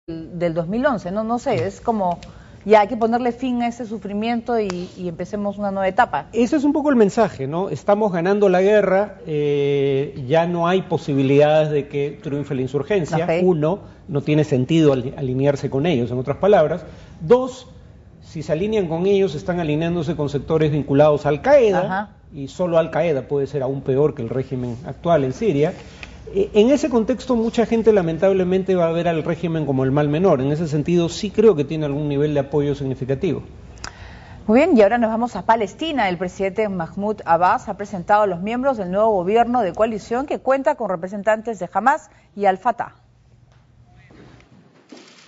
del 2011, no sé, es como ya hay que ponerle fin a ese sufrimiento y empecemos una nueva etapa. Ese es un poco el mensaje, ¿no? Estamos ganando la guerra, ya no hay posibilidades de que triunfe la insurgencia. Okay. Uno, no tiene sentido alinearse con ellos, en otras palabras. Dos, si se alinean con ellos, están alineándose con sectores vinculados a Al-Qaeda. Ajá. Y solo Al-Qaeda puede ser aún peor que el régimen actual en Siria. En ese contexto mucha gente lamentablemente va a ver al régimen como el mal menor. En ese sentido sí creo que tiene algún nivel de apoyo significativo. Muy bien, y ahora nos vamos a Palestina. El presidente Mahmoud Abbas ha presentado a los miembros del nuevo gobierno de coalición que cuenta con representantes de Hamas y Al-Fatah.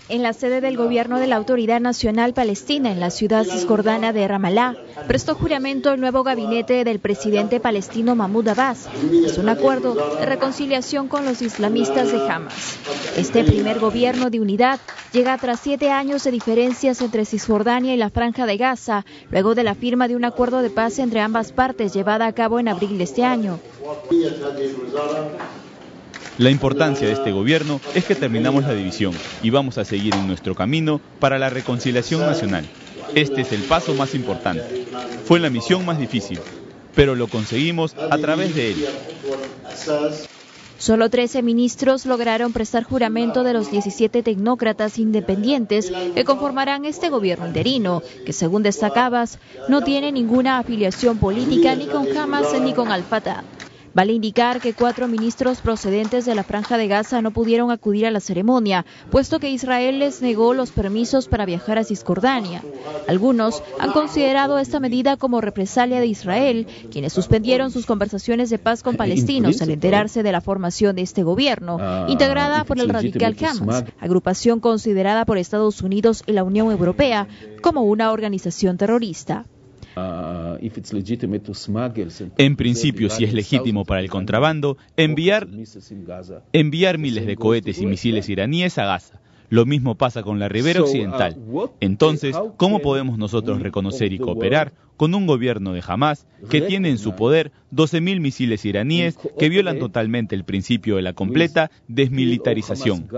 En la sede del gobierno de la Autoridad Nacional Palestina, en la ciudad cisjordana de Ramallah, prestó juramento el nuevo gabinete del presidente palestino Mahmoud Abbas. Es un acuerdo de reconciliación con los islamistas de Hamas. Este primer gobierno de unidad llega tras 7 años de diferencias entre Cisjordania y la Franja de Gaza, luego de la firma de un acuerdo de paz entre ambas partes llevada a cabo en abril de este año. La importancia de este gobierno es que terminamos la división y vamos a seguir en nuestro camino para la reconciliación nacional. Este es el paso más importante. Fue la misión más difícil, pero lo conseguimos a través de él. Solo 13 ministros lograron prestar juramento de los 17 tecnócratas independientes que conformarán este gobierno interino, que según destaca Abbas, no tiene ninguna afiliación política ni con Hamas ni con Al-Fatah. Vale indicar que 4 ministros procedentes de la Franja de Gaza no pudieron acudir a la ceremonia, puesto que Israel les negó los permisos para viajar a Cisjordania. Algunos han considerado esta medida como represalia de Israel, quienes suspendieron sus conversaciones de paz con palestinos al enterarse de la formación de este gobierno, integrada por el radical Hamas, agrupación considerada por Estados Unidos y la Unión Europea como una organización terrorista. En principio, si es legítimo para el contrabando, enviar miles de cohetes y misiles iraníes a Gaza. Lo mismo pasa con la ribera occidental. Entonces, ¿cómo podemos nosotros reconocer y cooperar con un gobierno de Hamas que tiene en su poder 12.000 misiles iraníes que violan totalmente el principio de la completa desmilitarización?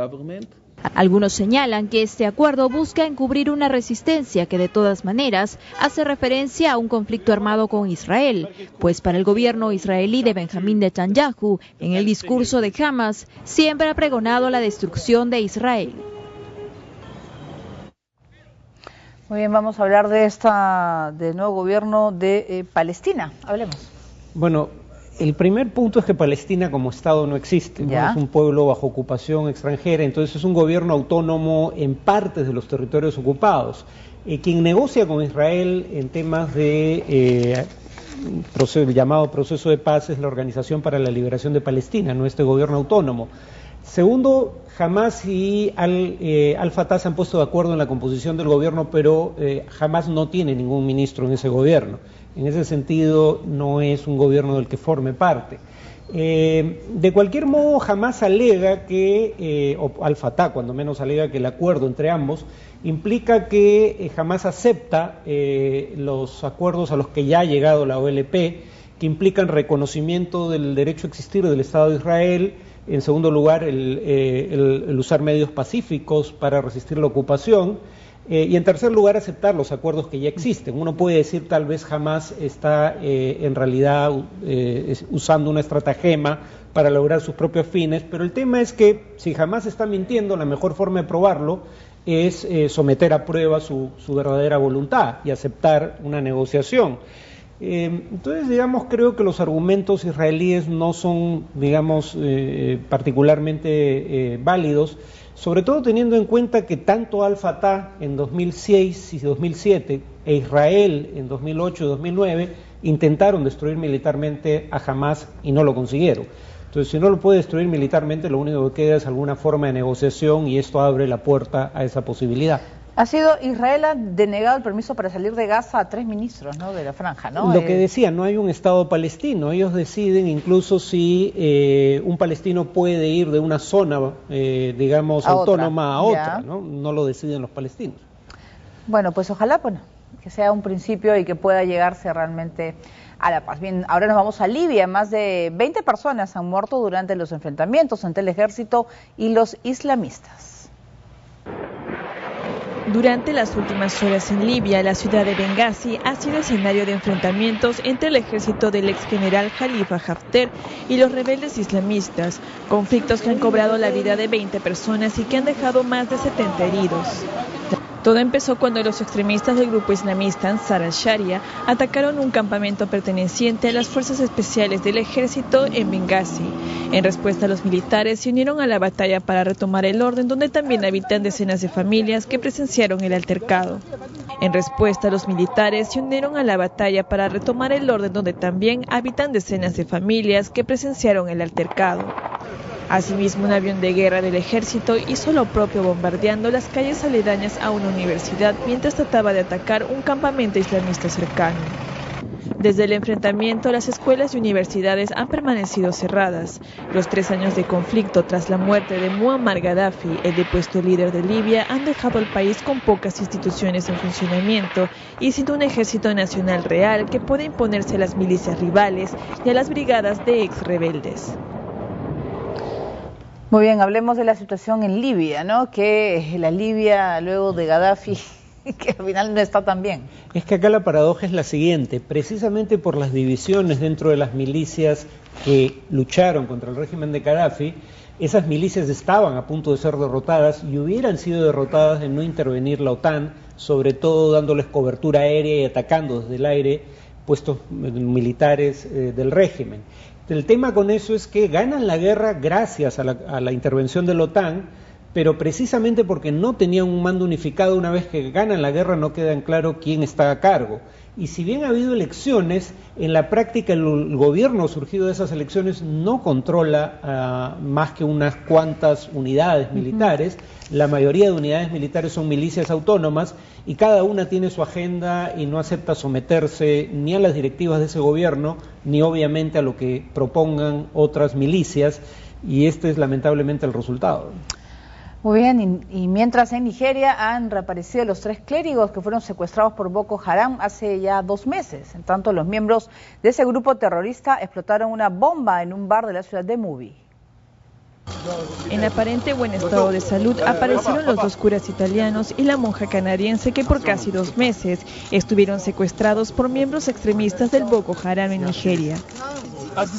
Algunos señalan que este acuerdo busca encubrir una resistencia que de todas maneras hace referencia a un conflicto armado con Israel, pues para el gobierno israelí de Benjamín Netanyahu, en el discurso de Hamas, siempre ha pregonado la destrucción de Israel. Muy bien, vamos a hablar del nuevo gobierno de Palestina. Hablemos. Bueno, el primer punto es que Palestina como Estado no existe, ¿no? Es un pueblo bajo ocupación extranjera, entonces es un gobierno autónomo en partes de los territorios ocupados. Quien negocia con Israel en temas de el llamado proceso de paz es la Organización para la Liberación de Palestina, no este gobierno autónomo. Segundo, Hamas y Al-Fatah se han puesto de acuerdo en la composición del gobierno, pero Hamas no tiene ningún ministro en ese gobierno. En ese sentido, no es un gobierno del que forme parte. De cualquier modo, Hamas alega que, o Al-Fatah cuando menos alega que el acuerdo entre ambos implica que Hamas acepta los acuerdos a los que ya ha llegado la OLP, que implican reconocimiento del derecho a existir del Estado de Israel. En segundo lugar, el usar medios pacíficos para resistir la ocupación. Y en tercer lugar, aceptar los acuerdos que ya existen. Uno puede decir tal vez Hamas está en realidad usando una estratagema para lograr sus propios fines, pero el tema es que si Hamas está mintiendo, la mejor forma de probarlo es someter a prueba su verdadera voluntad y aceptar una negociación. Entonces, digamos, creo que los argumentos israelíes no son, digamos, particularmente válidos, sobre todo teniendo en cuenta que tanto Al-Fatah en 2006 y 2007 e Israel en 2008 y 2009 intentaron destruir militarmente a Hamas y no lo consiguieron. Entonces, si no lo puede destruir militarmente, lo único que queda es alguna forma de negociación y esto abre la puerta a esa posibilidad. Israel ha denegado el permiso para salir de Gaza a 3 ministros, ¿no?, de la franja, ¿no? Lo que decía, no hay un Estado palestino. Ellos deciden incluso si un palestino puede ir de una zona, digamos, autónoma a otra, ¿no? No lo deciden los palestinos. Bueno, pues ojalá, que sea un principio y que pueda llegarse realmente a la paz. Bien, ahora nos vamos a Libia. Más de 20 personas han muerto durante los enfrentamientos entre el ejército y los islamistas. Durante las últimas horas en Libia, la ciudad de Bengasi ha sido escenario de enfrentamientos entre el ejército del ex general Khalifa Haftar y los rebeldes islamistas, conflictos que han cobrado la vida de 20 personas y que han dejado más de 70 heridos. Todo empezó cuando los extremistas del grupo islamista Ansar al-Sharia atacaron un campamento perteneciente a las fuerzas especiales del ejército en Bengasi. En respuesta, los militares se unieron a la batalla para retomar el orden, donde también habitan decenas de familias que presenciaron el altercado. Asimismo, un avión de guerra del ejército hizo lo propio bombardeando las calles aledañas a una universidad mientras trataba de atacar un campamento islamista cercano. Desde el enfrentamiento, las escuelas y universidades han permanecido cerradas. Los 3 años de conflicto tras la muerte de Muammar Gaddafi, el depuesto líder de Libia, han dejado al país con pocas instituciones en funcionamiento y sin un ejército nacional real que pueda imponerse a las milicias rivales y a las brigadas de ex rebeldes. Muy bien, hablemos de la situación en Libia, ¿no? Que la Libia luego de Gaddafi, que al final no está tan bien. Es que acá la paradoja es la siguiente: precisamente por las divisiones dentro de las milicias que lucharon contra el régimen de Gaddafi, esas milicias estaban a punto de ser derrotadas y hubieran sido derrotadas de no intervenir la OTAN, sobre todo dándoles cobertura aérea y atacando desde el aire puestos militares del régimen. El tema con eso es que ganan la guerra gracias a la intervención de la OTAN, pero precisamente porque no tenían un mando unificado. Una vez que ganan la guerra no queda en claro quién está a cargo. Y si bien ha habido elecciones, en la práctica el gobierno surgido de esas elecciones no controla más que unas cuantas unidades militares. La mayoría de unidades militares son milicias autónomas y cada una tiene su agenda y no acepta someterse ni a las directivas de ese gobierno, ni obviamente a lo que propongan otras milicias, y este es lamentablemente el resultado. Muy bien, y mientras en Nigeria han reaparecido los 3 clérigos que fueron secuestrados por Boko Haram hace ya 2 meses. En tanto, los miembros de ese grupo terrorista explotaron una bomba en un bar de la ciudad de Mubi. En aparente buen estado de salud aparecieron los 2 curas italianos y la monja canadiense que por casi 2 meses estuvieron secuestrados por miembros extremistas del Boko Haram en Nigeria.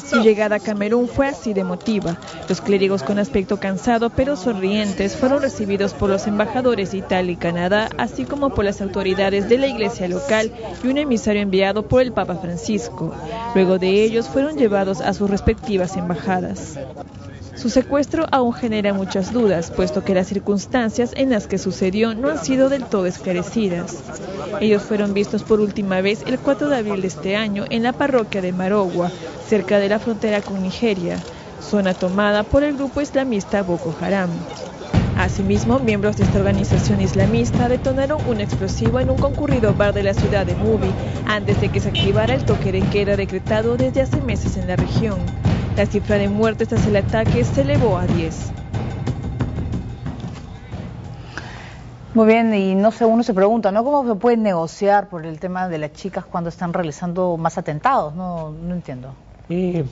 Su llegada a Camerún fue así de emotiva. Los clérigos, con aspecto cansado pero sonrientes, fueron recibidos por los embajadores de Italia y Canadá, así como por las autoridades de la iglesia local y un emisario enviado por el Papa Francisco. Luego de ellos fueron llevados a sus respectivas embajadas. Su secuestro aún genera muchas dudas, puesto que las circunstancias en las que sucedió no han sido del todo esclarecidas. Ellos fueron vistos por última vez el 4 de abril de este año en la parroquia de Marogua, cerca de la frontera con Nigeria, zona tomada por el grupo islamista Boko Haram. Asimismo, miembros de esta organización islamista detonaron un explosivo en un concurrido bar de la ciudad de Mubi antes de que se activara el toque de queda decretado desde hace meses en la región. La cifra de muertes tras el ataque se elevó a 10. Muy bien, y no sé, uno se pregunta, ¿no? ¿Cómo se puede negociar por el tema de las chicas cuando están realizando más atentados? No entiendo.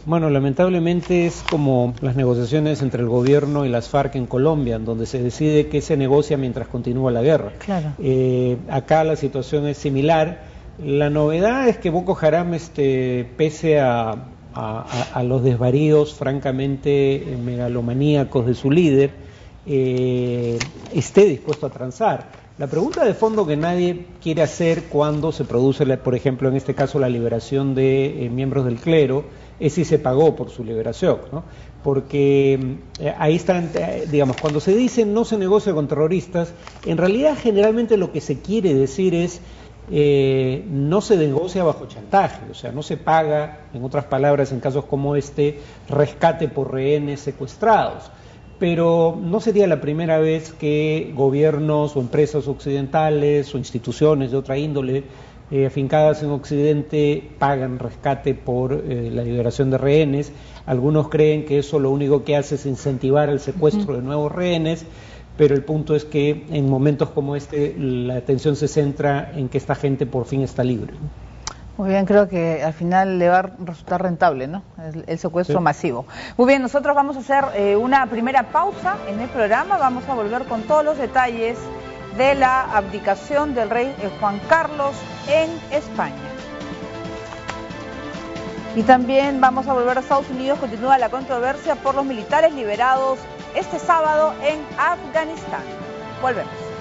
Bueno, lamentablemente es como las negociaciones entre el gobierno y las FARC en Colombia, en donde se decide qué se negocia mientras continúa la guerra. Claro. Acá la situación es similar. La novedad es que Boko Haram, pese a los desvaríos francamente megalomaníacos de su líder, esté dispuesto a transar. La pregunta de fondo que nadie quiere hacer cuando se produce, por ejemplo, en este caso la liberación de miembros del clero, es si se pagó por su liberación, ¿no? Porque ahí están, digamos, cuando se dice no se negocia con terroristas, en realidad generalmente lo que se quiere decir es no se negocia bajo chantaje, o sea, no se paga, en otras palabras, en casos como este, rescate por rehenes secuestrados. Pero no sería la primera vez que gobiernos o empresas occidentales o instituciones de otra índole afincadas en Occidente pagan rescate por la liberación de rehenes. Algunos creen que eso lo único que hace es incentivar el secuestro de nuevos rehenes, pero el punto es que en momentos como este la atención se centra en que esta gente por fin está libre. Muy bien, creo que al final le va a resultar rentable, ¿no? El secuestro masivo. Muy bien, nosotros vamos a hacer una primera pausa en el programa, vamos a volver con todos los detalles de la abdicación del rey Juan Carlos en España. Y también vamos a volver a Estados Unidos. Continúa la controversia por los militares liberados este sábado en Afganistán. Volvemos.